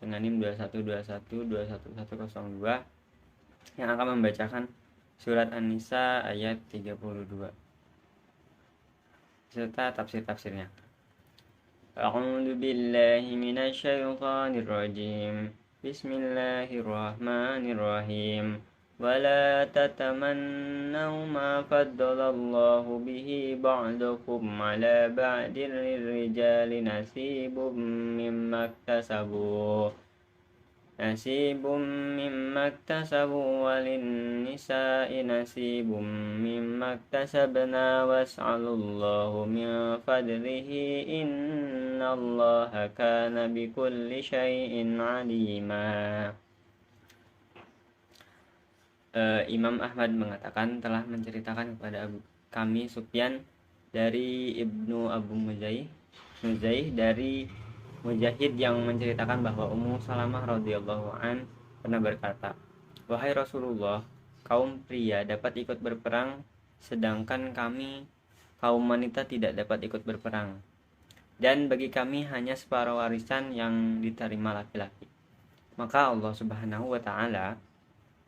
dengan NIM 2121211102 yang akan membacakan surat An-Nisa ayat 32 serta tafsir-tafsirnya. A'udzu billahi minasyaitonir rajim. Bismillahirrahmanirrahim. Wala tatamannaw ma faddalallahu bihi ba'dakum ala ba'din lirrijali nasibum mimma iktasabu walin-nisa'i nasibum mimma iktasabna was'alullahu min fadlihi innallaha kana bikulli syai'in 'alima. Imam Ahmad mengatakan telah menceritakan kepada kami Sufyan dari Ibnu Abu Muzaih dari Mujahid yang menceritakan bahwa Ummu Salamah radhiyallahu an pernah berkata, "Wahai Rasulullah, kaum pria dapat ikut berperang sedangkan kami kaum wanita tidak dapat ikut berperang. Dan bagi kami hanya separuh warisan yang diterima laki-laki." Maka Allah Subhanahu wa taala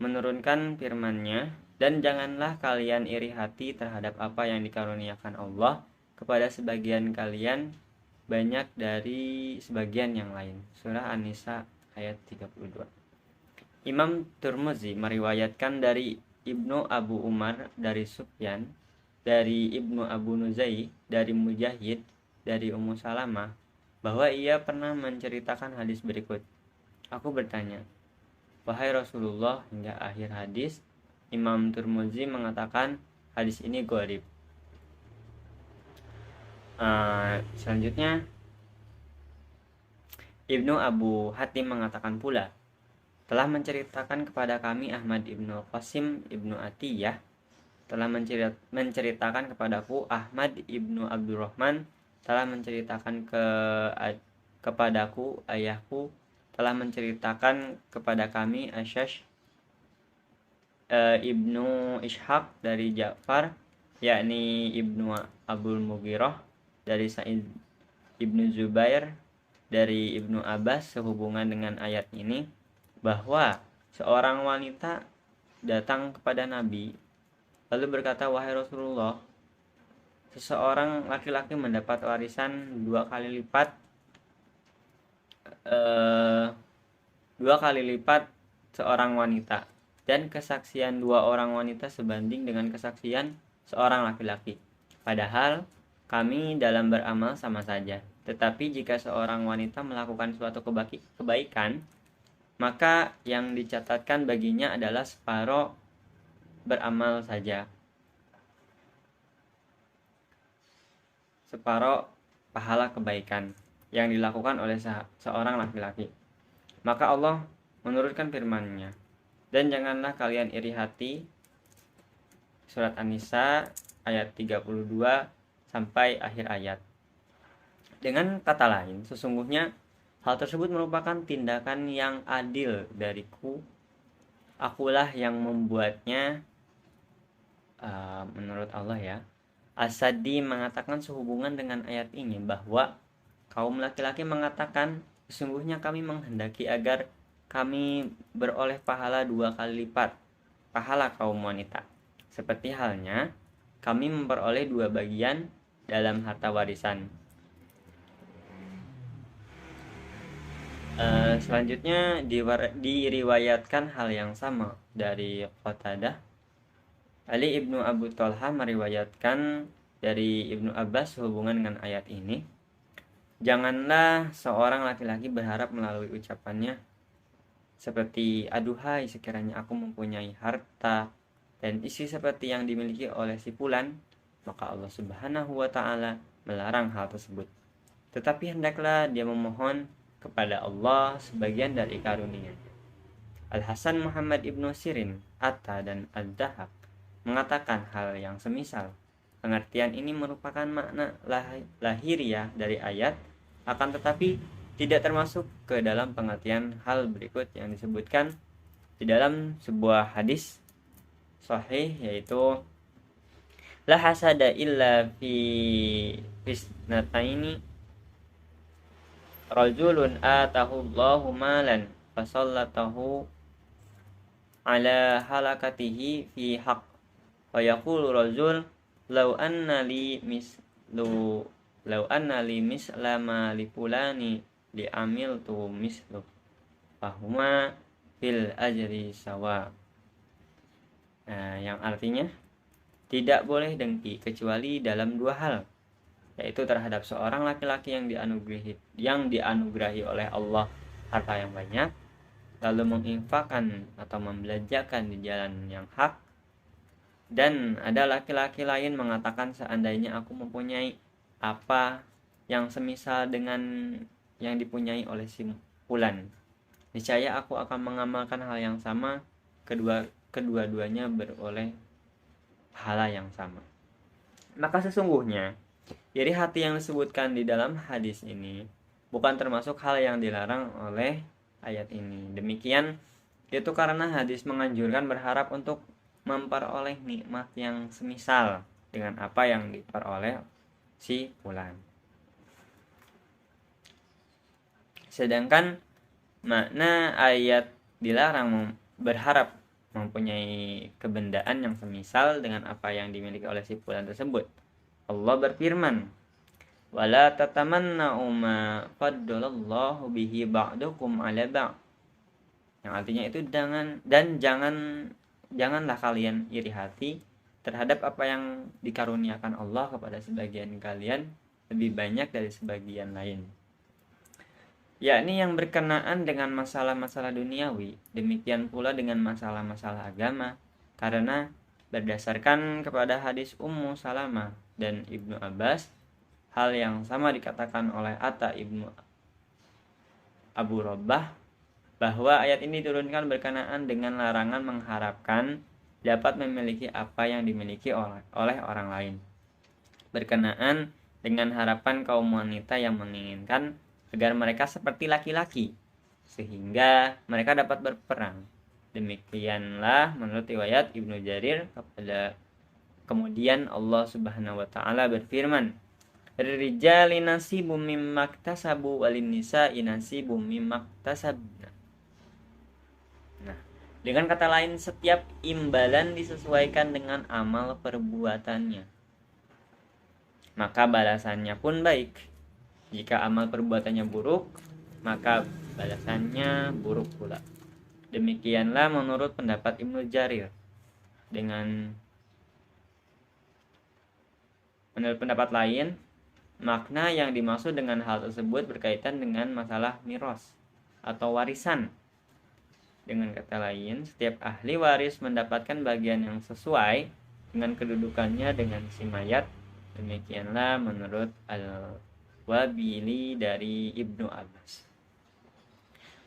menurunkan firman-Nya, "Dan janganlah kalian iri hati terhadap apa yang dikaruniakan Allah kepada sebagian kalian banyak dari sebagian yang lain." Surah An-Nisa ayat 32. Imam Tirmizi meriwayatkan dari Ibnu Abu Umar dari Sufyan, dari Ibnu Abu Nuzai, dari Mujahid, dari Ummu Salamah, bahwa ia pernah menceritakan hadis berikut. Aku bertanya, "Wahai Rasulullah," hingga akhir hadis. Imam Tirmizi mengatakan hadis ini gharib. Selanjutnya Ibnu Abu Hatim mengatakan pula, telah menceritakan kepada kami Ahmad ibnu Qasim ibnu Atiyah, telah menceritakan kepadaku Ahmad ibnu Abdurrahman, telah menceritakan kepadaku ayahku, telah menceritakan kepada kami Asyash ibnu Ishaq dari Ja'far, yakni Ibnu Abul Mughirah dari Sa'id ibnu Zubair dari Ibnu Abbas sehubungan dengan ayat ini, bahwa seorang wanita datang kepada Nabi lalu berkata, "Wahai Rasulullah, seseorang laki-laki mendapat warisan dua kali lipat seorang wanita, dan kesaksian dua orang wanita sebanding dengan kesaksian seorang laki-laki. Padahal kami dalam beramal sama saja. Tetapi jika seorang wanita melakukan suatu kebaikan, maka yang dicatatkan baginya adalah separuh beramal saja, separuh pahala kebaikan yang dilakukan oleh seorang laki-laki." Maka Allah menurunkan firman-Nya, "Dan janganlah kalian iri hati." Surat An-Nisa ayat 32 sampai akhir ayat. Dengan kata lain, sesungguhnya hal tersebut merupakan tindakan yang adil dariku. Akulah yang membuatnya, menurut Allah ya. As-Sadi mengatakan sehubungan dengan ayat ini bahwa kaum laki-laki mengatakan, "Sesungguhnya kami menghendaki agar kami beroleh pahala dua kali lipat pahala kaum wanita, seperti halnya kami memperoleh dua bagian dalam harta warisan." Selanjutnya diriwayatkan hal yang sama dari Qatadah. Ali ibnu Abu Thalha meriwayatkan dari Ibnu Abbas sehubungan dengan ayat ini, "Janganlah seorang laki-laki berharap melalui ucapannya seperti, 'Aduhai, sekiranya aku mempunyai harta dan istri seperti yang dimiliki oleh si fulan,' maka Allah Subhanahu wa taala melarang hal tersebut. Tetapi hendaklah dia memohon kepada Allah sebagian dari karunia." Al-Hasan Muhammad ibnu Sirin, Atta, dan Ad-Dahab mengatakan hal yang semisal. Pengertian ini merupakan makna lahiriah dari ayat, akan tetapi tidak termasuk ke dalam pengertian hal berikut yang disebutkan di dalam sebuah hadis sahih, yaitu, "La hasada illa fi fisnataini rajulun atahu Allahu malan fasallatahu ala halakatihi fi haqq wa yaqulu rajul law anna li mislu law anna li mislama li fulani li amiltu mislu fahuma fil ajri sawa. Yang artinya tidak boleh dengki kecuali dalam dua hal, yaitu terhadap seorang laki-laki yang dianugerahi oleh Allah harta yang banyak, lalu menginfakkan atau membelanjakan di jalan yang hak, dan ada laki-laki lain mengatakan seandainya aku mempunyai apa yang semisal dengan yang dipunyai oleh si fulan, niscaya aku akan mengamalkan hal yang sama, kedua-duanya beroleh pahala yang sama. Maka sesungguhnya iri hati yang disebutkan di dalam hadis ini bukan termasuk hal yang dilarang oleh ayat ini. Demikian itu karena hadis menganjurkan berharap untuk memperoleh nikmat yang semisal dengan apa yang diperoleh si fulan. Sedangkan makna ayat dilarang berharap mempunyai kebendaan yang semisal dengan apa yang dimiliki oleh si fulan tersebut. Allah berfirman, wala tatamanna'u ma faddalallahu bihi ba'dukum 'ala ba'd. Yang artinya itu janganlah kalian iri hati terhadap apa yang dikaruniakan Allah kepada sebagian kalian lebih banyak dari sebagian lain, yakni yang berkenaan dengan masalah-masalah duniawi, demikian pula dengan masalah-masalah agama, karena berdasarkan kepada hadis Ummu Salamah dan Ibnu Abbas, hal yang sama dikatakan oleh Atta Ibnu Abu Rabbah, bahwa ayat ini diturunkan berkenaan dengan larangan mengharapkan dapat memiliki apa yang dimiliki oleh orang lain, berkenaan dengan harapan kaum wanita yang menginginkan agar mereka seperti laki-laki sehingga mereka dapat berperang. Demikianlah menurut riwayat Ibnu Jarir. Kemudian Allah Subhanahu wa taala berfirman, "Rijali nasibum mimma iktasabu walin nisa'i nasibum mimma iktasabna." Nah, dengan kata lain, setiap imbalan disesuaikan dengan amal perbuatannya, maka balasannya pun baik. Jika amal perbuatannya buruk, maka balasannya buruk pula. Demikianlah menurut pendapat Ibnu Jarir. Menurut pendapat lain, makna yang dimaksud dengan hal tersebut berkaitan dengan masalah miras atau warisan. Dengan kata lain, setiap ahli waris mendapatkan bagian yang sesuai dengan kedudukannya dengan si mayat. Demikianlah menurut Al-Wabili dari Ibnu Abbas.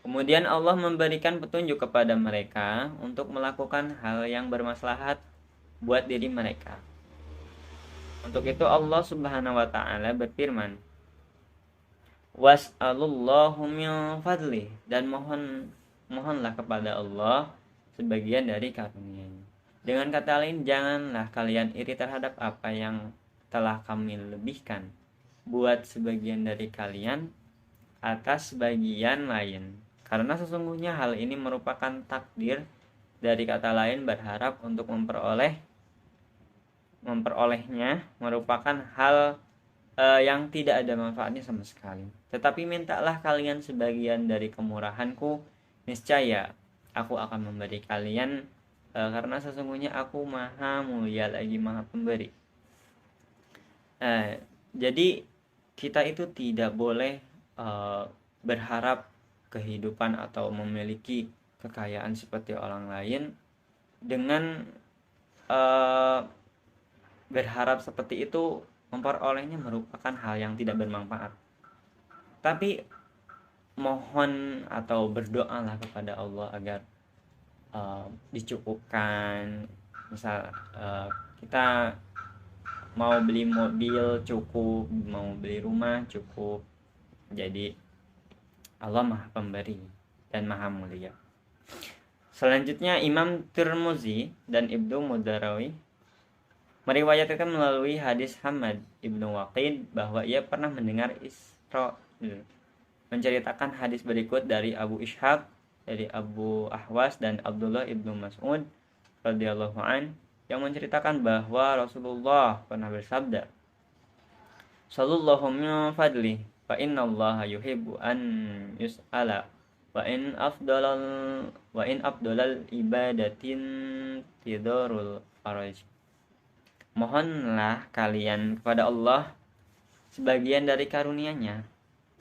Kemudian Allah memberikan petunjuk kepada mereka untuk melakukan hal yang bermaslahat buat diri mereka. Untuk itu Allah Subhanahu wa taala berfirman, "Was'alullahu min fadli," dan mohonlah kepada Allah sebagian dari karunia-Nya. Dengan kata lain, janganlah kalian iri terhadap apa yang telah Kami lebihkan buat sebagian dari kalian atas bagian lain, karena sesungguhnya hal ini merupakan takdir. Dari kata lain, berharap untuk memperolehnya merupakan hal yang tidak ada manfaatnya sama sekali. Tetapi mintalah kalian sebagian dari kemurahanku, niscaya aku akan memberi kalian, karena sesungguhnya aku maha mulia lagi maha pemberi. Jadi kita itu tidak boleh berharap kehidupan atau memiliki kekayaan seperti orang lain. Dengan berharap seperti itu, memperolehnya merupakan hal yang tidak bermanfaat. Tapi mohon atau berdoalah kepada Allah agar dicukupkan. Misal kita mau beli mobil cukup, mau beli rumah cukup. Jadi Allah maha pemberi dan maha mulia. Selanjutnya Imam Tirmizi dan Ibnu Mudarawi meriwayatkan melalui hadis Hamad Ibnu Waqid bahwa ia pernah mendengar Israil menceritakan hadis berikut dari Abu Ishaq, dari Abu Ahwas dan Abdullah ibnu Mas'ud radhiyallahu an, yang menceritakan bahwa Rasulullah pernah bersabda, "Sallallahu min fadli, fa innallaha yuhibbu an yus'ala wa in afdalal ibadatin tidarul faraj." Mohonlah kalian kepada Allah sebagian dari karunia-Nya,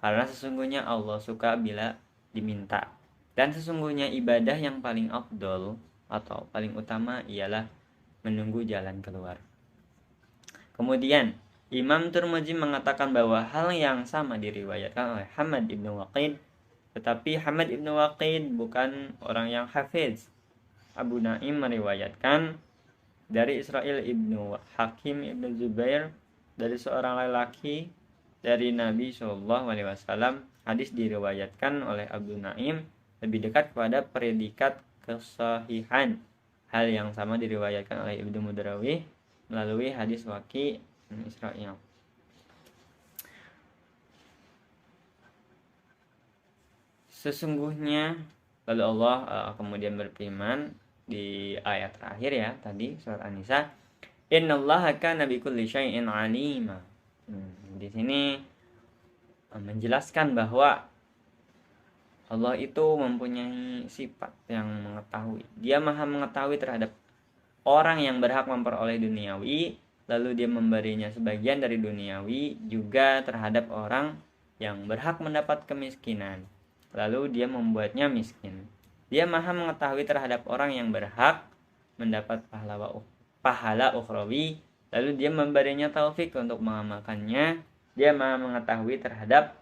karena sesungguhnya Allah suka bila diminta. Dan sesungguhnya ibadah yang paling afdol atau paling utama ialah menunggu jalan keluar. Kemudian Imam Tirmidzi mengatakan bahwa hal yang sama diriwayatkan oleh Hamad ibnu Waqid, tetapi Hamad ibnu Waqid bukan orang yang hafiz. Abu Naim meriwayatkan dari Israel ibnu Hakim ibnu Zubair, dari seorang lelaki dari Nabi SAW. Hadis diriwayatkan oleh Abu Naim lebih dekat kepada predikat kesahihan. Hal yang sama diriwayatkan oleh Ibnu Mudrawih melalui hadis Waqi bin Israil. Sesungguhnya, lalu Allah kemudian berfirman di ayat terakhir ya tadi surat An-Nisa, "Innallaha kana bikulli syai'in 'alima." Di sini menjelaskan bahwa Allah itu mempunyai sifat yang mengetahui. Dia maha mengetahui terhadap orang yang berhak memperoleh duniawi, lalu dia memberinya sebagian dari duniawi, juga terhadap orang yang berhak mendapat kemiskinan, lalu dia membuatnya miskin. Dia maha mengetahui terhadap orang yang berhak mendapat pahala ukhrawi, lalu dia memberinya taufik untuk mengamalkannya. Dia maha mengetahui terhadap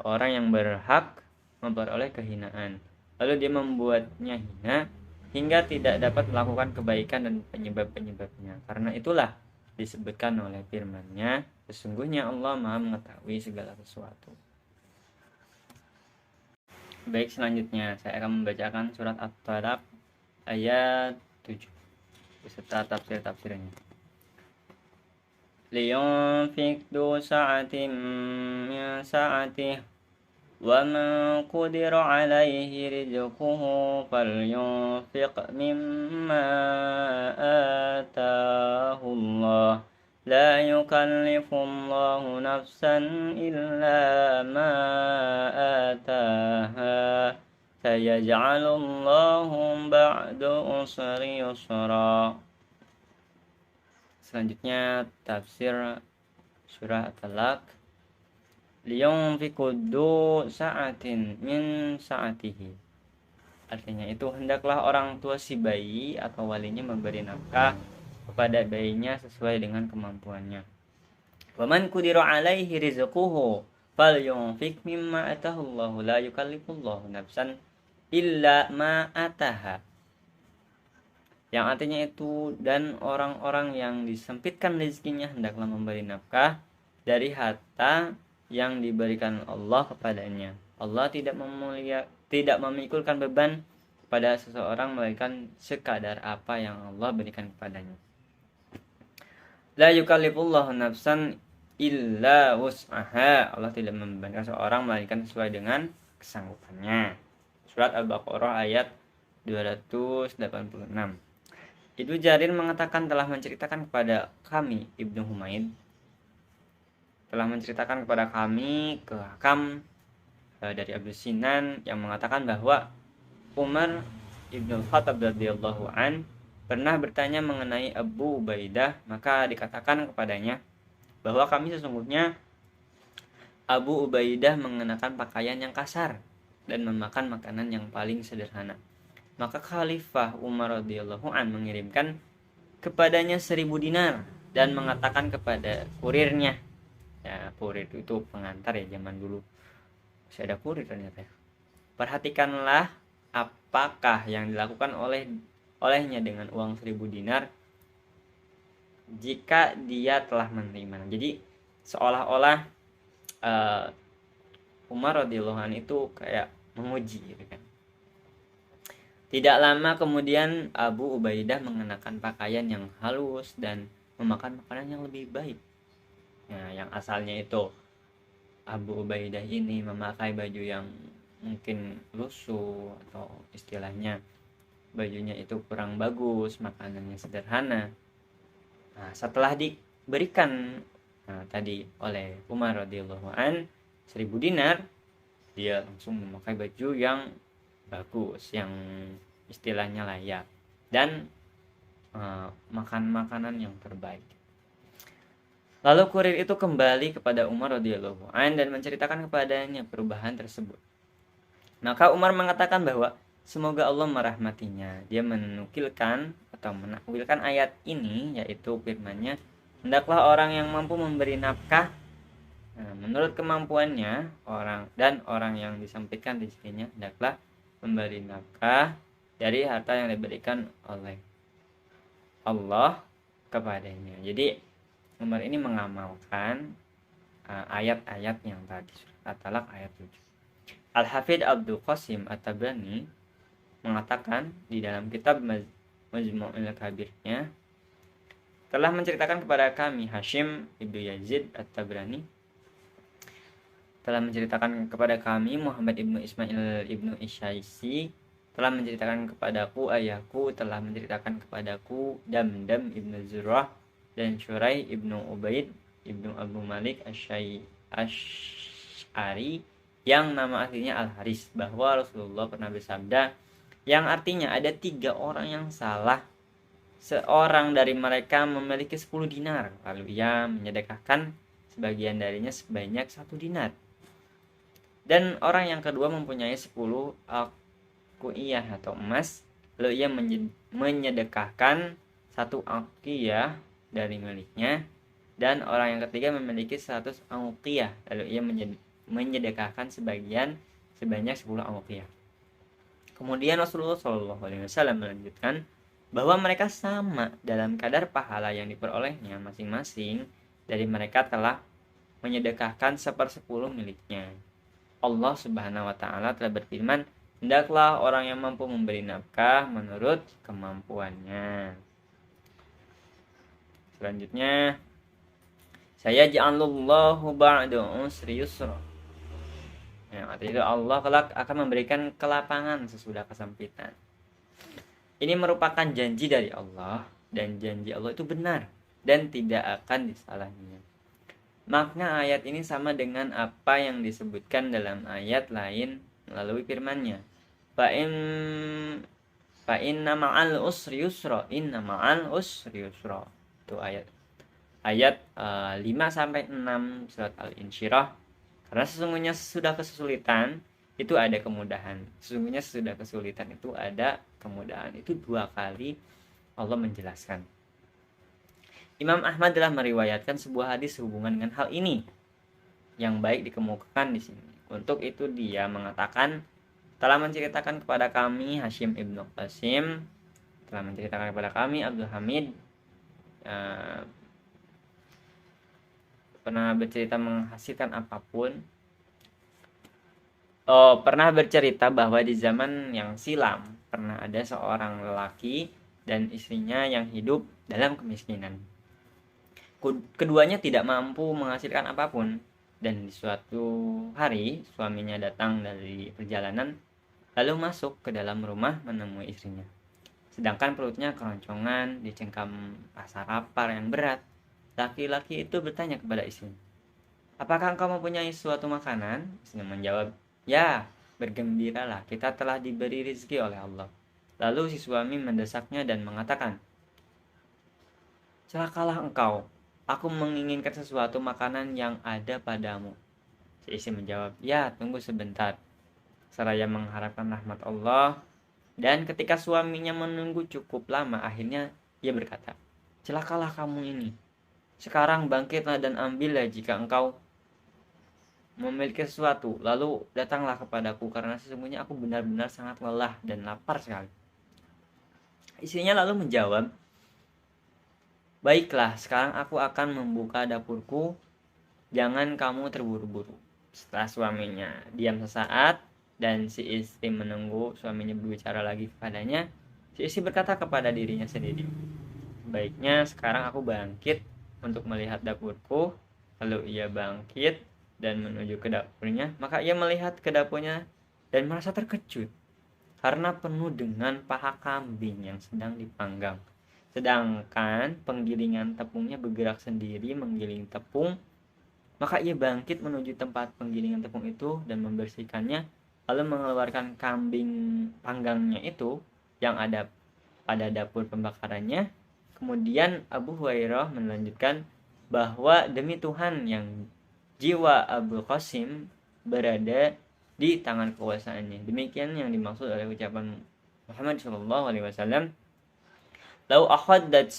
orang yang berhak memperoleh kehinaan, lalu dia membuatnya hina hingga tidak dapat melakukan kebaikan dan penyebab-penyebabnya. Karena itulah disebutkan oleh firman-Nya, sesungguhnya Allah maha mengetahui segala sesuatu. Baik, selanjutnya saya akan membacakan surat At-Talaq ayat 7 beserta tafsir-tafsirnya. Liyunfik du sa'atin min sa'atih وَمَنْ قُدِرَ عَلَيْهِ رِزْقُهُ فَلْيُنْفِقْ مِمَّا آتَاهُ اللَّهُ لَا يُكَلِّفُ اللَّهُ نَفْسًا إِلَّا مَا آتَاهَا سَيَجْعَلُ اللَّهُ بَعْدَ عُسْرٍ يُسْرًا. Selanjutnya tafsir surah At-Talaq. Liyunfiquddu sa'atin min sa'atihi. Artinya itu, hendaklah orang tua si bayi atau walinya memberi nafkah kepada bayinya sesuai dengan kemampuannya. Wa man qudira 'alaihi rizquhu falyunfiq mimma atahu Allah, la yukallifullahu nafsan illa ma ataha. Yang artinya itu, dan orang-orang yang disempitkan rezekinya hendaklah memberi nafkah dari harta yang diberikan Allah kepadanya. Allah tidak memikulkan beban kepada seseorang melainkan sekadar apa yang Allah berikan kepadanya. La yukallifullahu nafsan illa wus'aha. Allah tidak membebankan seseorang melainkan sesuai dengan kesanggupannya. Surat Al-Baqarah ayat 286. Ibnu Jarir mengatakan telah menceritakan kepada kami, Ibnu Humaid telah menceritakan kepada kami ke Hakam dari Abu Sinan yang mengatakan bahwa Umar ibn Khattab radhiyallahu an pernah bertanya mengenai Abu Ubaidah, maka dikatakan kepadanya bahwa kami sesungguhnya Abu Ubaidah mengenakan pakaian yang kasar dan memakan makanan yang paling sederhana. Maka Khalifah Umar radhiyallahu an mengirimkan kepadanya 1000 dinar dan mengatakan kepada kurirnya, ya kurir itu pengantar ya zaman dulu, masih ada kurir ternyata ya, perhatikanlah apakah yang dilakukan olehnya dengan uang 1000 dinar jika dia telah menerima. Jadi seolah-olah Umar radhiyallahu anhu itu kayak menguji gitu kan. Tidak lama kemudian Abu Ubaidah mengenakan pakaian yang halus dan memakan makanan yang lebih baik. Nah, yang asalnya itu Abu Ubaidah ini memakai baju yang mungkin lusuh atau istilahnya bajunya itu kurang bagus, makanannya sederhana. Nah, setelah diberikan tadi oleh Umar radhiyallahu an 1000 dinar, dia langsung memakai baju yang bagus, yang istilahnya layak, dan makan makanan yang terbaik. Lalu kurir itu kembali kepada Umar radhiyallahu an dan menceritakan kepadanya perubahan tersebut. Maka Umar mengatakan bahwa semoga Allah merahmatinya. Dia menukilkan atau menakwilkan ayat ini, yaitu firman-Nya, hendaklah orang yang mampu memberi nafkah menurut kemampuannya, orang yang disempitkan rezekinya hendaklah memberi nafkah dari harta yang diberikan oleh Allah kepadanya. Jadi Umar ini mengamalkan ayat-ayat yang tadi, surat At-Talaq ayat 7. Al-Hafidz Abdul Qasim At-Tabrani mengatakan di dalam kitab Majmu'ul Kabirnya, telah menceritakan kepada kami Hashim ibnu Yazid At-Tabrani telah menceritakan kepada kami Muhammad ibnu Ismail ibnu Isyaisi telah menceritakan kepadaku, ayahku telah menceritakan kepadaku Damdam ibnu Zurrah dan Syurai ibnu Ubaid ibnu Abu Malik Asy'ari yang nama aslinya Al-Haris, bahwa Rasulullah pernah bersabda, yang artinya ada 3 orang yang salah. Seorang dari mereka memiliki 10 dinar, lalu ia menyedekahkan sebagian darinya sebanyak 1 dinar. Dan orang yang kedua mempunyai 10 aqiyah atau emas, lalu ia menyedekahkan 1 aqiyah dari miliknya. Dan orang yang ketiga memiliki 100 aqiyah, lalu ia menyedekahkan sebanyak 10 aqiyah. Kemudian Rasulullah SAW melanjutkan bahwa mereka sama dalam kadar pahala yang diperolehnya masing-masing dari mereka telah menyedekahkan 1/10 miliknya. Allah Subhanahu wa taala telah berfirman, hendaklah orang yang mampu memberi nafkah menurut kemampuannya. Selanjutnya, saya ja'alullahu ba'da usri yusra. Ya, artinya Allah kelak akan memberikan kelapangan sesudah kesempitan. Ini merupakan janji dari Allah, dan janji Allah itu benar dan tidak akan disalahinya. Makna ayat ini sama dengan apa yang disebutkan dalam ayat lain melalui firman-Nya. Fa inna ma'al usri yusra, inna ma'al usri yusra. Itu ayat 5 sampai 6 surat Al-Insyirah. Karena sesungguhnya sesudah kesulitan itu ada kemudahan. Sesungguhnya sesudah kesulitan itu ada kemudahan. Itu 2 kali Allah menjelaskan. Imam Ahmad telah meriwayatkan sebuah hadis sehubungan dengan hal ini yang baik dikemukakan di sini. Untuk itu dia mengatakan, telah menceritakan kepada kami Hashim ibnu Qasim, telah menceritakan kepada kami Abdul Hamid pernah bercerita menghasilkan apapun. Pernah bercerita bahwa di zaman yang silam pernah ada seorang lelaki dan istrinya yang hidup dalam kemiskinan. Keduanya tidak mampu menghasilkan apapun, dan di suatu hari suaminya datang dari perjalanan lalu masuk ke dalam rumah menemui istrinya. Sedangkan perutnya keroncongan, dicengkam rasa lapar yang berat. Laki-laki itu bertanya kepada istrinya, apakah engkau mempunyai suatu makanan? Istrinya menjawab, ya, bergembiralah, kita telah diberi rezeki oleh Allah. Lalu si suami mendesaknya dan mengatakan, celakalah engkau, aku menginginkan sesuatu makanan yang ada padamu. Si istri menjawab, ya, tunggu sebentar. Seraya mengharapkan rahmat Allah. Dan ketika suaminya menunggu cukup lama, akhirnya ia berkata, celakalah kamu ini. Sekarang bangkitlah dan ambillah jika engkau memiliki sesuatu, lalu datanglah kepadaku, karena sesungguhnya aku benar-benar sangat lelah dan lapar sekali. Istrinya lalu menjawab, baiklah, sekarang aku akan membuka dapurku, jangan kamu terburu-buru. Setelah suaminya diam sesaat dan si istri menunggu suaminya berbicara lagi kepadanya, si istri berkata kepada dirinya sendiri, baiknya sekarang aku bangkit untuk melihat dapurku. Lalu ia bangkit dan menuju ke dapurnya, maka ia melihat ke dapurnya dan merasa terkejut karena penuh dengan paha kambing yang sedang dipanggang. Sedangkan penggilingan tepungnya bergerak sendiri menggiling tepung. Maka ia bangkit menuju tempat penggilingan tepung itu dan membersihkannya, lalu mengeluarkan kambing panggangnya itu yang ada pada dapur pembakarannya. Kemudian Abu Hurairah melanjutkan bahwa demi Tuhan yang jiwa Abu Qasim berada di tangan kekuasaannya. Demikian yang dimaksud oleh ucapan Muhammad SAW. Lau akhaddat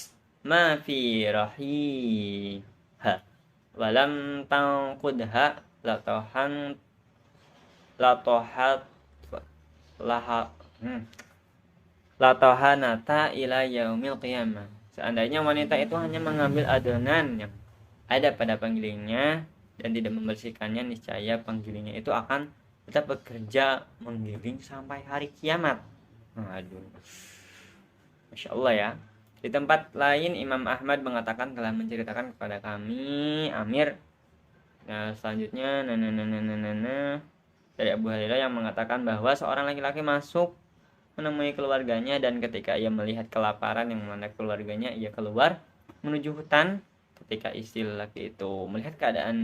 ma fi rahiha walam tangkudha latohat laha latohanata ila yaumil qiyamah. Seandainya wanita itu hanya mengambil adonan yang ada pada penggilingnya dan tidak membersihkannya, niscaya penggilingnya itu akan tetap bekerja menggiling sampai hari kiamat. Aduh, Masya Allah ya. Di tempat lain Imam Ahmad mengatakan telah menceritakan kepada kami Amir. Nah, selanjutnya dari Abu Hurairah yang mengatakan bahwa seorang laki-laki masuk menemui keluarganya dan ketika ia melihat kelaparan yang melanda keluarganya, ia keluar menuju hutan. Ketika istri laki itu melihat keadaan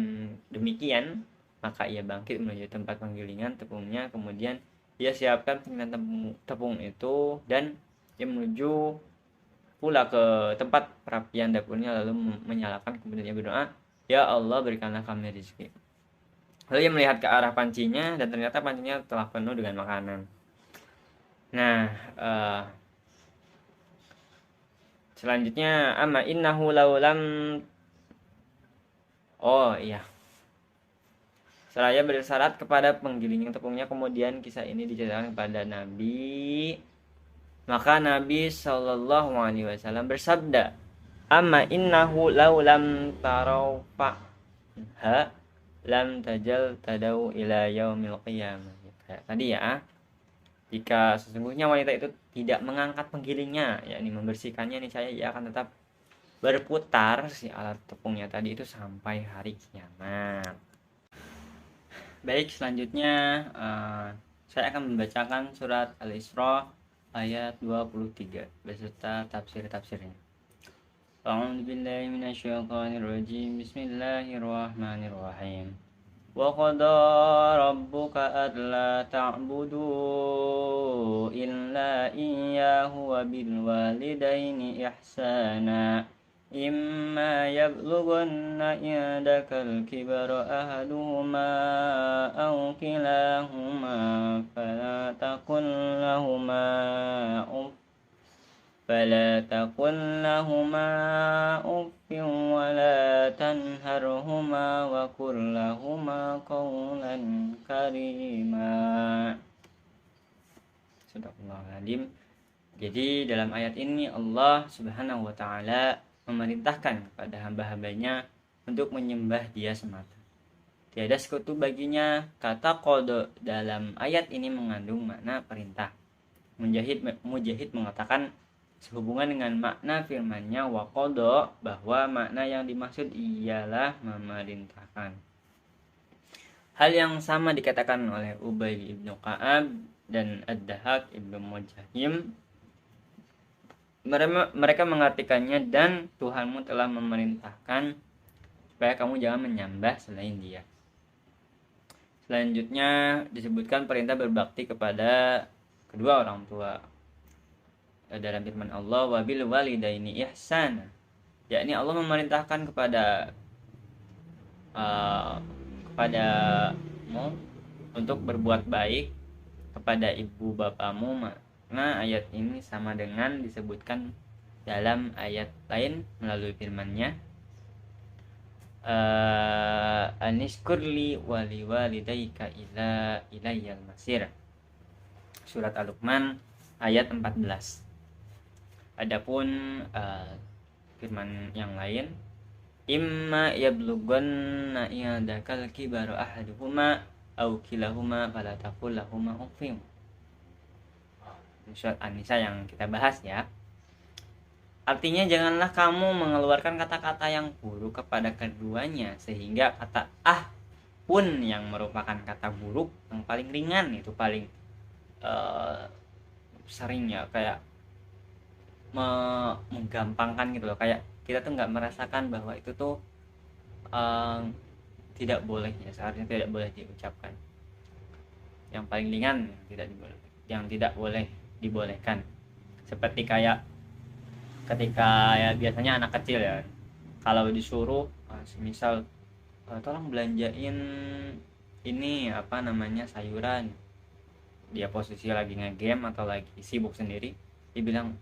demikian, maka ia bangkit menuju tempat penggilingan tepungnya. Kemudian ia siapkan penggilingan tepung itu dan ia menuju pula ke tempat perapian dapurnya, lalu menyalakan. Kemudian ia berdoa, ya Allah berikanlah kami rezeki. Lalu ia melihat ke arah pancinya dan ternyata pancinya telah penuh dengan makanan. Nah, selanjutnya amma innahu laulam Seraya bersyarat kepada penggilingan tepungnya. Kemudian kisah ini diceritakan kepada Nabi. Maka Nabi SAW bersabda, amma innahu laulam taraufa lam tajal tadau ila yaumil qiyamah. Kayak tadi ya, jika sesungguhnya wanita itu tidak mengangkat penggilingnya, yakni membersihkannya, niscaya ia akan tetap berputar si alat tepungnya tadi itu sampai hari kiamat. Baik, selanjutnya saya akan membacakan surat Al-Isra ayat 23 beserta tafsir-tafsirnya. A'udzu billahi minasyaitonir rajim. Bismillahirrahmanirrahim. Wa qada rabbuka alla ta'budu illa iyyahu wa bil walidaini ihsana. Imma yablughanna indakal kibara ahaduhuma aw kilahuma fala taqul lahuma uffin wa la tanharhuma wa qul lahuma qawlan karima. Sadaqallahul. Jadi dalam ayat ini Allah Subhanahu wa taala memerintahkan kepada hamba-hambanya untuk menyembah Dia semata. Tiada sekutu baginya. Kata qada dalam ayat ini mengandung makna perintah. Mujahid mengatakan sehubungan dengan makna firman-Nya wa qada, bahwa makna yang dimaksud ialah memerintahkan. Hal yang sama dikatakan oleh Ubay ibnu Ka'ab dan Ad-Dahak ibnu Mujahim. Mereka mengartikannya, dan Tuhanmu telah memerintahkan supaya kamu jangan menyembah selain Dia. Selanjutnya disebutkan perintah berbakti kepada kedua orang tua dalam firman Allah, wabil walidaini ihsana, yakni Allah memerintahkan kepadamu untuk berbuat baik kepada ibu bapamu. Nah, ayat ini sama dengan disebutkan dalam ayat lain melalui firman-Nya, Anishkurli wali walidayka ila ilayyal masir. Surat Al-Luqman ayat 14. Adapun firman yang lain, imma yablughanna indakal kibaru ahaduhuma aw kilahuma fala taqul lahuma uffin. Surat An-Nisa yang kita bahas ya. Artinya janganlah kamu mengeluarkan kata-kata yang buruk kepada keduanya, sehingga kata apapun yang merupakan kata buruk yang paling ringan itu paling sering ya kayak menggampangkan gitu loh, kayak kita tuh nggak merasakan bahwa itu tuh eh, tidak boleh ya, seharusnya tidak boleh diucapkan. Yang paling ringan yang tidak boleh dibolehkan, seperti kayak ketika ya biasanya anak kecil ya kalau disuruh misal tolong belanjain ini apa namanya sayuran, dia posisi lagi ngegame atau lagi sibuk sendiri, dibilang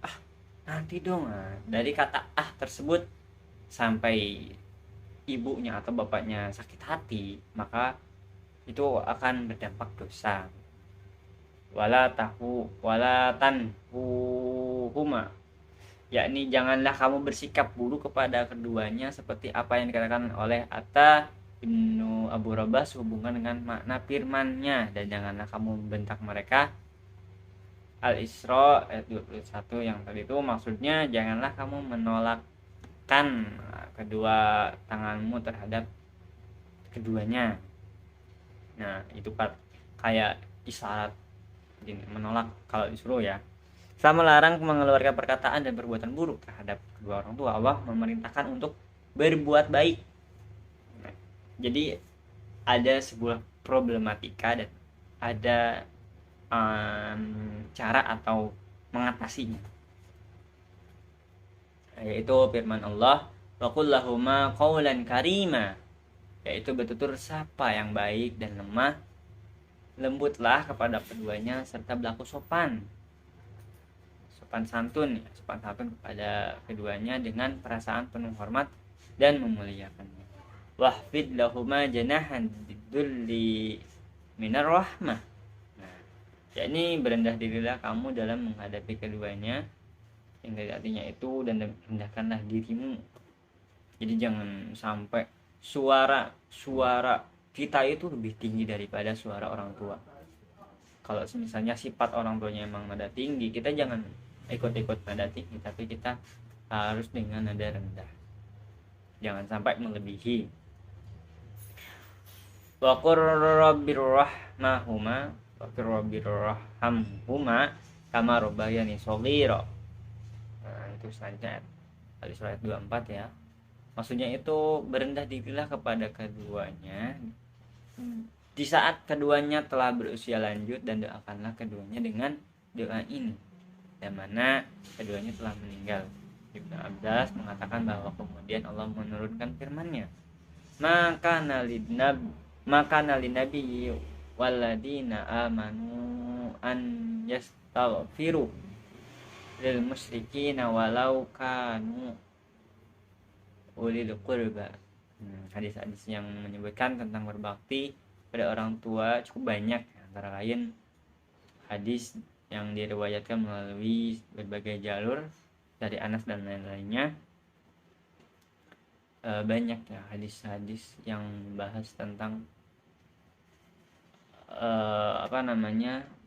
nanti dong. Dari kata tersebut sampai ibunya atau bapaknya sakit hati, maka itu akan berdampak dosa. Wala tanhuhuma, yakni janganlah kamu bersikap buruk kepada keduanya seperti apa yang dikatakan oleh Atta Ibnu Abu Rabah sehubungan dengan makna firman-Nya, dan janganlah kamu membentak mereka. Al-Isra ayat 21 yang tadi itu maksudnya janganlah kamu menolakkan kedua tanganmu terhadap keduanya. Nah itu kayak isyarat menolak kalau disuruh ya. Sama melarang mengeluarkan perkataan dan perbuatan buruk terhadap kedua orang tua. Allah memerintahkan untuk berbuat baik. Nah, jadi ada sebuah problematika dan ada cara atau mengatasinya, yaitu firman Allah wa qul lahuma qawlan karima, yaitu bertutur sapa yang baik dan lemah lembutlah kepada keduanya serta berlaku sopan santun kepada keduanya dengan perasaan penuh hormat dan memuliakannya. Wahfid lahuma janahan didulli minar rahmah. Nah, yakni berendah dirilah kamu dalam menghadapi keduanya, yang dari artinya itu, dan rendahkanlah dirimu. Jadi jangan sampai suara kita itu lebih tinggi daripada suara orang tua. Kalau misalnya sifat orang tuanya emang nada tinggi, kita jangan ikut-ikut nada tinggi, tapi kita harus dengan nada rendah, jangan sampai melebihi. Wa qur rabbir rahmahuma kama rabbayani shaghira. Nah, itu selanjutnya ayat 24 ya. Maksudnya itu berendah dirilah kepada keduanya di saat keduanya telah berusia lanjut, dan doakanlah keduanya dengan doa ini dan mana keduanya telah meninggal. Ibnu Abbas mengatakan bahwa kemudian Allah menurunkan firman-Nya, maka nabi waladina amanu an yastaghfiru lil musyrikin walau kanu ulil qurba. Hadis-hadis yang menyebutkan tentang berbakti pada orang tua cukup banyak, antara lain hadis yang diriwayatkan melalui berbagai jalur dari Anas dan lain-lainnya. Banyak ya hadis-hadis yang membahas tentang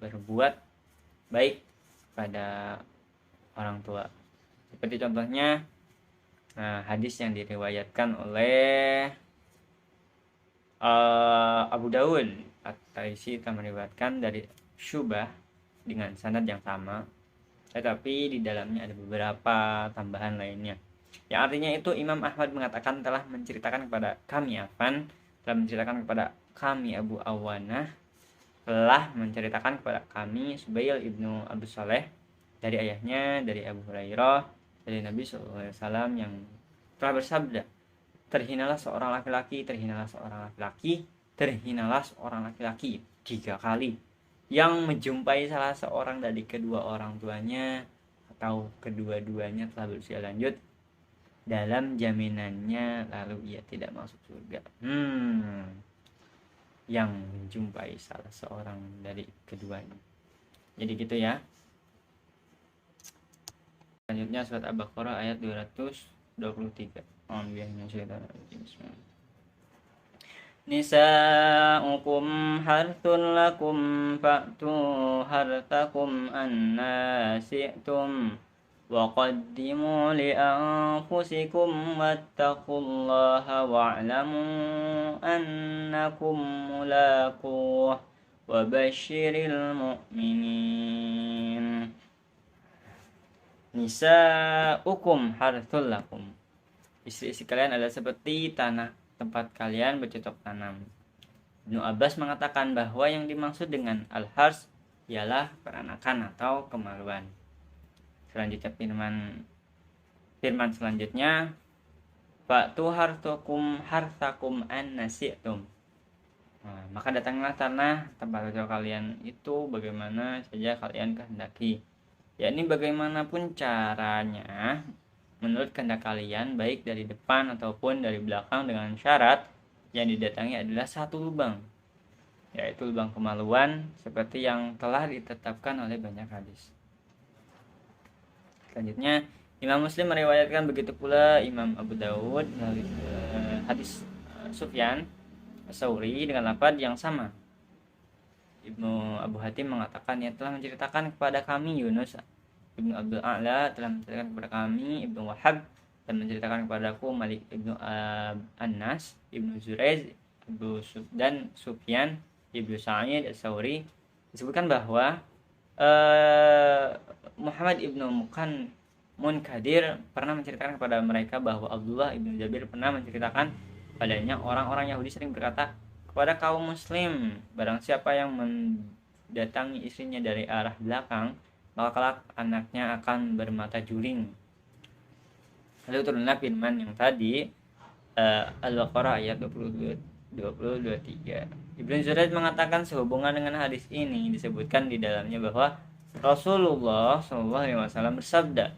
berbuat baik pada orang tua. Seperti contohnya hadis yang diriwayatkan oleh Abu Dawud At-Taisi telah meriwayatkan dari Syubah dengan sanad yang sama, tetapi di dalamnya ada beberapa tambahan lainnya. Yang artinya itu Imam Ahmad mengatakan telah menceritakan kepada kami Abu Awanah, telah menceritakan kepada kami Subail ibnu Abu Saleh dari ayahnya dari Abu Hurairah dari Nabi SAW yang telah bersabda, terhinalah seorang laki-laki 3 kali yang menjumpai salah seorang dari kedua orang tuanya atau kedua-duanya telah berusia lanjut dalam jaminannya lalu ia tidak masuk surga. Yang menjumpai salah seorang dari keduanya. Jadi gitu ya. Selanjutnya surat Al-Baqarah ayat 223. Nisa'ukum harthun lakum fa'tu harthakum anna syi'tum وقدموا لأنفسكم واتقوا الله واعلموا أنكم ملاقوه وبشر المؤمنين. Nisa'ukum harthul lakum. Istri-istri kalian adalah seperti tanah tempat kalian bercocok tanam. Ibnu Abbas mengatakan bahwa yang dimaksud dengan al-hars ialah peranakan atau kemaluan. Selanjutnya firman selanjutnya, fa'tu harthakum an nasi'tum. Maka datanglah tanah tempat bercocok kalian itu bagaimana saja kalian kehendaki. Yakni bagaimanapun caranya menurut kehendak kalian, baik dari depan ataupun dari belakang, dengan syarat yang didatangi adalah satu lubang, yaitu lubang kemaluan seperti yang telah ditetapkan oleh banyak hadis. Selanjutnya Imam Muslim meriwayatkan, begitu pula Imam Abu Dawud melalui hadis Sufyan Ats-Tsauri dengan lafaz yang sama. Ibnu Abu Hatim mengatakan, ia telah menceritakan kepada kami Yunus. Ibnu Abdul A'la telah menceritakan kepada kami. Ibnu Wahab telah menceritakan kepadaku. Malik Ibnu Anas, Ibnu Zuraiz, dan Sufyan Ibnu Sa'id Ats-Tsauri disebutkan bahwa Muhammad Ibnu Munkadir pernah menceritakan kepada mereka bahwa Abdullah Ibnu Jabir pernah menceritakan padanya, orang-orang Yahudi sering berkata kepada kaum muslim, barang siapa yang mendatangi istrinya dari arah belakang, maka kelak anaknya akan bermata juling. Lalu turunlah firman yang tadi, Al-Baqarah ayat 20-23. Ibnu Zuraiz mengatakan sehubungan dengan hadis ini disebutkan di dalamnya bahwa Rasulullah SAW bersabda,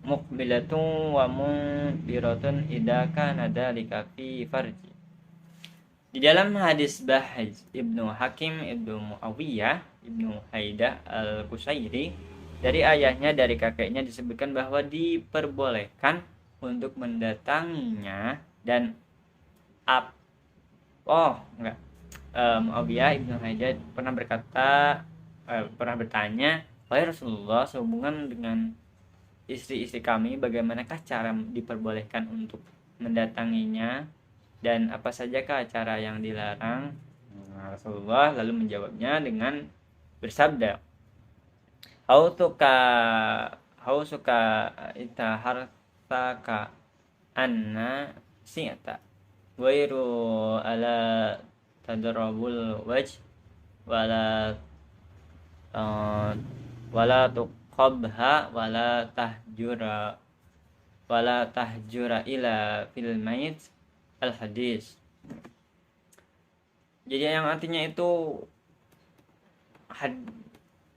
Muqbilatun wa mudbiratun idza kana dzalika fi farji. Di dalam hadis Bahj Ibnu Hakim Ibnu Muawiyah Ibnu Haidah Al-Qusairi dari ayahnya dari kakeknya disebutkan bahwa diperbolehkan untuk mendatanginya dan Muawiyah Ibnu Haidah pernah bertanya, wahai Rasulullah, sehubungan dengan istri-istri kami, bagaimanakah cara diperbolehkan untuk mendatanginya dan apa sajakah cara yang dilarang? Rasulullah lalu menjawabnya dengan bersabda, hausuka itahartaka anna si'ata wairu ala tadrabul wajh wala tuqabha wala tahjura ila fil mait al hadis. Jadi yang artinya itu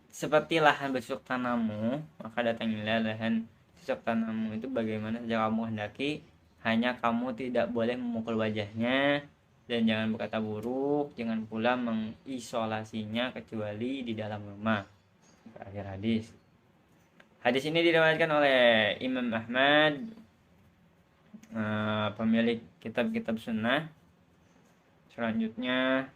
seperti lahan bercocok tanammu, maka datangilah lahan bercocok tanammu itu bagaimana saja kamu hendaki, hanya kamu tidak boleh memukul wajahnya dan jangan berkata buruk, jangan pula mengisolasinya kecuali di dalam rumah. Akhir hadis. Hadis ini diriwayatkan oleh Imam Ahmad, pemilik kitab-kitab sunnah. Selanjutnya,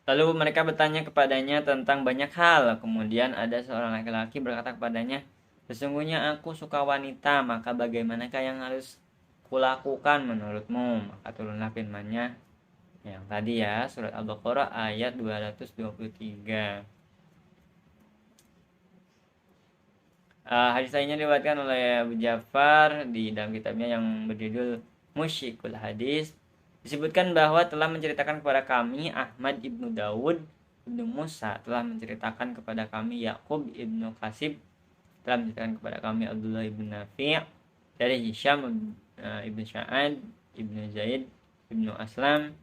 lalu mereka bertanya kepadanya tentang banyak hal. Kemudian ada seorang laki-laki berkata kepadanya, sesungguhnya aku suka wanita, maka bagaimanakah yang harus kulakukan menurutmu? Maka turunlah firman-Nya yang tadi ya, surat Al-Baqarah ayat 223. Hadis lainnya diriwayatkan oleh Abu Ja'far di dalam kitabnya yang berjudul Musyikul Hadis. Disebutkan bahwa telah menceritakan kepada kami Ahmad ibnu Dawud ibnu Musa, telah menceritakan kepada kami Yaqub ibnu Kasib, telah menceritakan kepada kami Abdullah ibnu Nafi' dari Hisham ibnu Sya'ad ibnu Zaid ibnu Aslam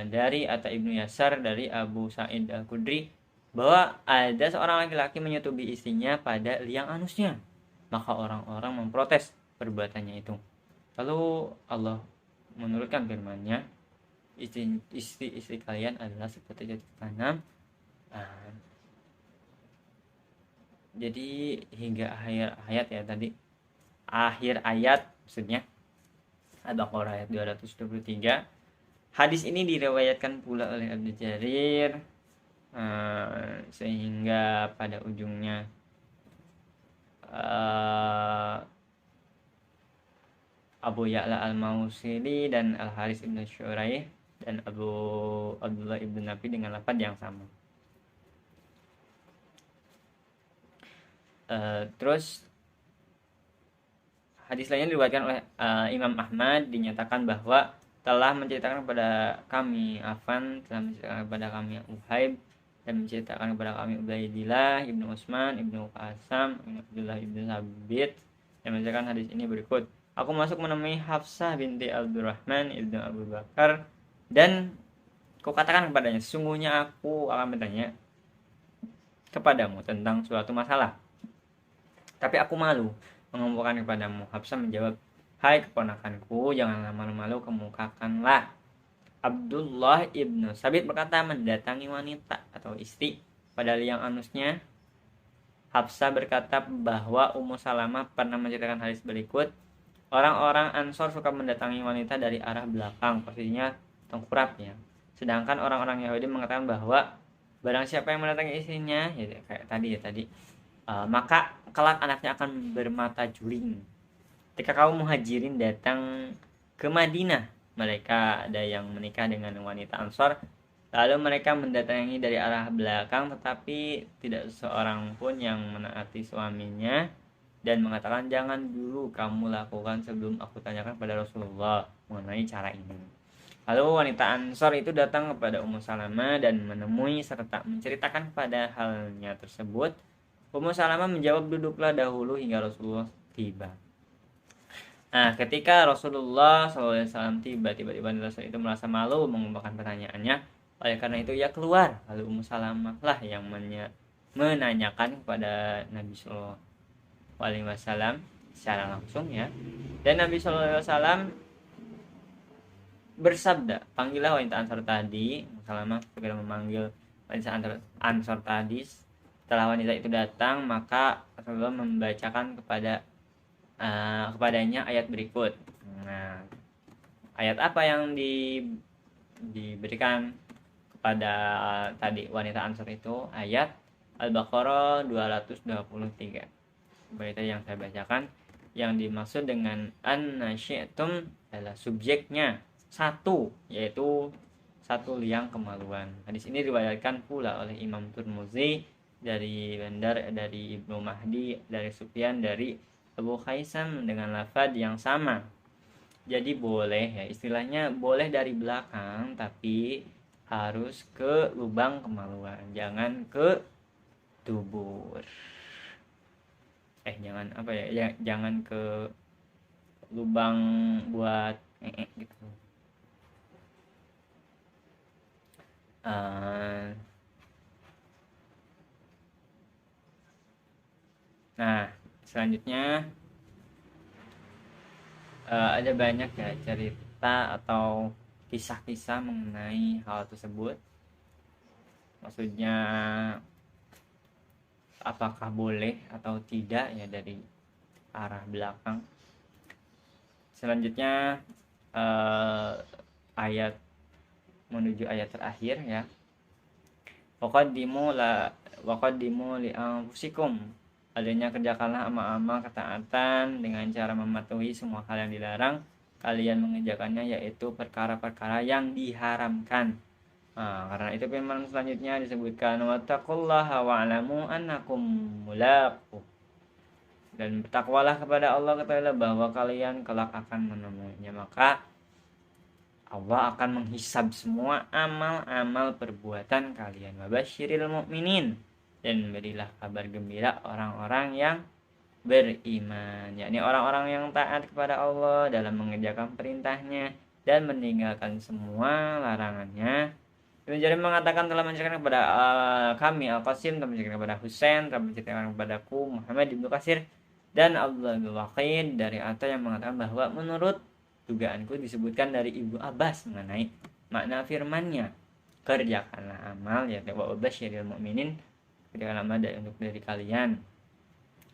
dari Atta ibnu Yasar dari Abu Sa'id Al-Khudri bahwa ada seorang laki-laki menyetubi istrinya pada liang anusnya. Maka orang-orang memprotes perbuatannya itu. Lalu Allah menurunkan firman-Nya, istri-istri kalian adalah seperti cocok tanam. Jadi hingga akhir ayat ya tadi. Akhir ayat maksudnya Al-Baqarah ayat 223. Hadis ini diriwayatkan pula oleh Ibnu Jarir sehingga pada ujungnya Abu Ya'la al-Mausili dan Al-Haris ibn Syuraih dan Abu Abdullah ibn Nafi dengan lafaz yang sama. Terus hadis lainnya diriwayatkan oleh Imam Ahmad, dinyatakan bahwa telah menceritakan kepada kami telah menceritakan kepada kami Uhaib, dan menceritakan kepada kami Ubaidillah ibnu Utsman ibnu Qasam ibnu Abdullah ibnu Sabit, yang menceritakan hadis ini berikut: aku masuk menemui Hafsah binti Abdurrahman ibnu Abu Bakar, dan kukatakan kepadanya, sesungguhnya aku akan bertanya kepadamu tentang suatu masalah, tapi aku malu mengemukakan kepadamu. Hafsah menjawab, hai keponakanku, janganlah malu-malu, kemukakanlah. Abdullah ibnu Sabit berkata, mendatangi wanita atau istri pada liang anusnya. Hafsah berkata bahwa Ummu Salamah pernah menceritakan hadis berikut: orang-orang Ansor suka mendatangi wanita dari arah belakang, posisinya tengkurap ya. Sedangkan orang-orang Yahudi mengatakan bahwa barang siapa yang mendatangi istrinya, ya kayak tadi maka kelak anaknya akan bermata juling. Ketika kaum muhajirin datang ke Madinah, mereka ada yang menikah dengan wanita Ansor, lalu mereka mendatangi dari arah belakang, tetapi tidak seorang pun yang menaati suaminya dan mengatakan, jangan dulu kamu lakukan sebelum aku tanyakan pada Rasulullah mengenai cara ini. Lalu wanita Ansor itu datang kepada Ummu Salamah dan menemui serta menceritakan pada halnya tersebut. Ummu Salamah menjawab, duduklah dahulu hingga Rasulullah tiba. Nah, ketika Rasulullah SAW tiba-tiba Rasul itu merasa malu mengumumkan pertanyaannya. Oleh karena itu ia keluar. Lalu Ummu Salamah lah yang menanyakan kepada Nabi SAW secara langsung ya. Dan Nabi SAW bersabda, panggillah wanita Ansor tadi. Ummu Salamah segera memanggil wanita Ansor tadi. Setelah wanita itu datang, maka Rasulullah membacakan kepadanya ayat berikut. Nah, ayat apa yang diberikan kepada tadi wanita Ansor itu? Ayat Al-Baqarah 223. Berita yang saya bacakan, yang dimaksud dengan an-nasyi'tum adalah subjeknya satu, yaitu satu liang kemaluan. Hadis ini diriwayatkan pula oleh Imam Tirmidzi dari Bandar, dari Ibnu Mahdi, dari Sufyan, dari Abu Khaisam dengan lafaz yang sama. Jadi boleh ya, istilahnya boleh dari belakang, tapi harus ke lubang kemaluan, jangan ke dubur. Jangan ke lubang buat gitu. Nah, selanjutnya ada banyak ya cerita atau kisah-kisah mengenai hal tersebut. Maksudnya apakah boleh atau tidak ya dari arah belakang. Selanjutnya ayat menuju ayat terakhir ya. Waqaddimu li anfusikum, adanya kerjakanlah amal-amal ketaatan dengan cara mematuhi semua hal yang dilarang kalian mengerjakannya, yaitu perkara-perkara yang diharamkan. Karena itu firman selanjutnya disebutkan, wattaqullaha wa'lamu annakum mulaqu, dan bertakwalah kepada Allah, ketahuilah bahwa kalian kelak akan menemuinya. Maka Allah akan menghisab semua amal-amal perbuatan kalian. Wabasyiril mu'minin, dan berilah kabar gembira orang-orang yang beriman, yakni orang-orang yang taat kepada Allah dalam mengerjakan perintahnya dan meninggalkan semua larangannya. Ibnu Jarir mengatakan, telah menceritakan kepada kami Al-Qasim, telah menceritakan kepada Husain, telah menceritakan kepadaku Muhammad ibnu Katsir dan Abdullah bin Waqid dari Atta, yang mengatakan bahwa menurut dugaanku disebutkan dari Ibnu Abbas mengenai makna firman-Nya, kerjakanlah amal, ya wa basyiril mu'minin, kerjakanlah amal dari kalian.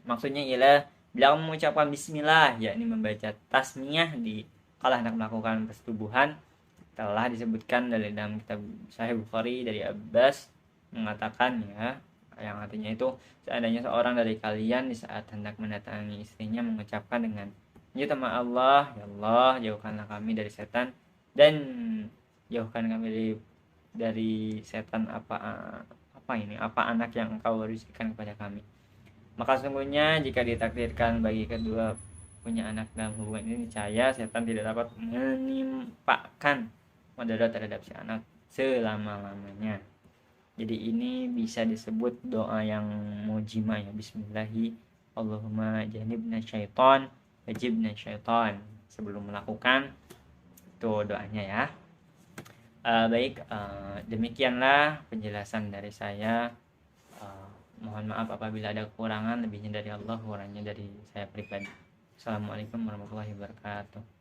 Maksudnya ialah bila mengucapkan bismillah, yakni membaca tasmiyah di kala hendak melakukan persetubuhan, telah disebutkan dalam kitab Sahih Bukhari dari Abbas mengatakan ya, yang artinya itu seandainya seorang dari kalian di saat hendak mendatangi istrinya mengucapkan dengan ya sama Allah, ya Allah jauhkanlah kami dari setan dan jauhkan kami dari setan apa anak yang engkau bisikan kepada kami. Maka sungguhnya jika ditakdirkan bagi kedua punya anak dalam hubungan ini, niscaya setan tidak dapat menimpakan mudarat terhadap si anak selama-lamanya. Jadi ini bisa disebut doa yang mujimah ya, bismillahi Allahumma janibna syaiton wajibna syaiton, sebelum melakukan itu doanya ya. Baik, demikianlah penjelasan dari saya. Mohon maaf apabila ada kekurangan, lebihnya dari Allah, kurangnya dari saya pribadi. Assalamualaikum warahmatullahi wabarakatuh.